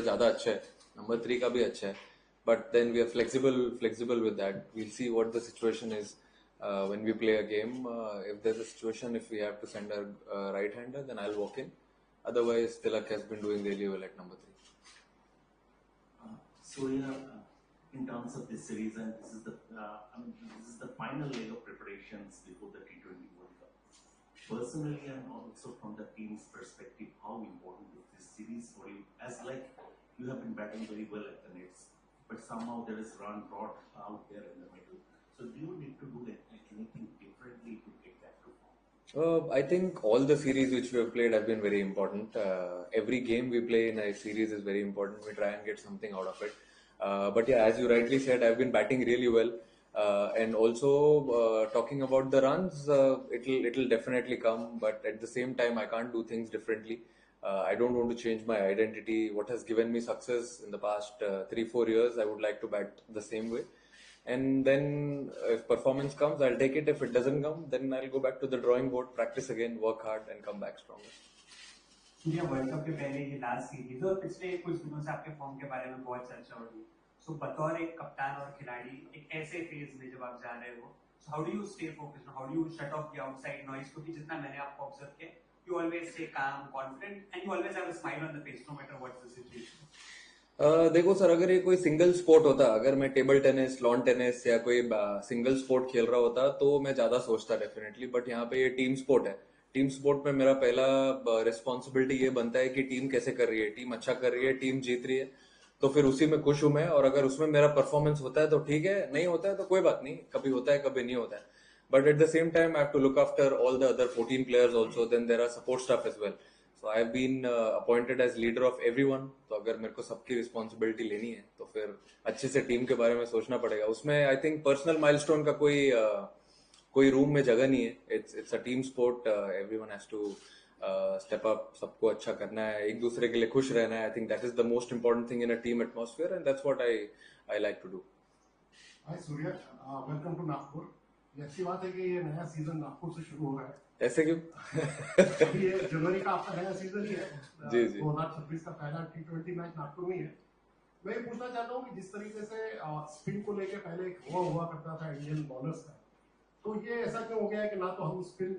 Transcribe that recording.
ज़्यादा अच्छा है, नंबर 3 का भी अच्छा है, but then we are flexible with that. We'll see what the situation is when we play a game. If there's a situation, if we have to send a right-hander, then I'll walk in. Otherwise, Tilak has been doing really well at number 3. Surya, in terms of this series, and this is the final leg of preparations before the T20 World Cup. Personally, and also from the team's perspective, how important is this series for you? As like you have been batting very well at the nets, but somehow there is run brought out there in the middle. So do you need to do anything differently to get that to form? I think all the series which we have played have been very important. Every game we play in a series is very important. We try and get something out of it. But yeah, as you rightly said, I've been batting really well. And also talking about the runs, it'll definitely come. But at the same time, I can't do things differently. I don't want to change my identity. What has given me success in the past 3-4 years, I would like to bat the same way. And then if performance comes, I'll take it. If it doesn't come, then I'll go back to the drawing board, practice again, work hard, and come back stronger. India world cup के पहले ये last series और पिछले कुछ दिनों से आपके form के बारे में बहुत चर्चा हो रही है. सो बतौर एक कप्तान और खिलाड़ी एक ऐसे फेज में जब आप जा रहे हो, so how do you stay focused, how do you shut off the outside noise? क्योंकि जितना मैंने आपको ऑब्जर्व किया, you always stay calm, confident and you always have a smile on the face no matter what's the situation. देखो sir, अगर ये कोई single sport होता, अगर मैं टेबल टेनिस, लॉन टेनिस या कोई सिंगल स्पोर्ट खेल रहा होता तो मैं ज्यादा सोचता डेफिनेटली. बट यहाँ पे ये टीम स्पोर्ट है. टीम स्पोर्ट में मेरा पहला रिस्पॉन्सिबिलिटी ये बनता है कि टीम कैसे कर रही है, टीम अच्छा कर रही है, टीम जीत रही है, तो फिर उसी में खुश हूं मैं. और अगर उसमें मेरा परफॉर्मेंस होता है तो ठीक है, नहीं होता है तो कोई बात नहीं, कभी होता है कभी नहीं होता है. But at the same time I have to look after all the other 14 players also. Then there are support staff as well. So I have been appointed as leader of everyone. तो अगर मेरे को सबकी responsibility लेनी है तो फिर अच्छे से टीम के बारे में सोचना पड़ेगा. उसमें आई थिंक पर्सनल माइलस्टोन का कोई रूम में जगह नहीं है. It's a team sport. Everyone has to step up. सबको अच्छा करना है, एक दूसरे के लिए खुश रहना है. I think that is the most important thing in a team atmosphere, and that's what I like to do. Hi Surya, welcome to Nagpur. ये अच्छी बात है कि ये नया सीजन नागपुर से शुरू हो रहा है. ऐसे क्यों? अभी ये जनवरी का आपका नया सीजन ही है. जी जी. 2026 का पहला T20 मैच नागपुर में ही है. मैं ये पूछना चाहता हूँ कि जिस तरीके से स्पिन को लेके पहले एक हुआ करता था इंडियन बॉलर्स का, तो ये ऐसा क्यों हो गया है कि ना तो हम स्पिन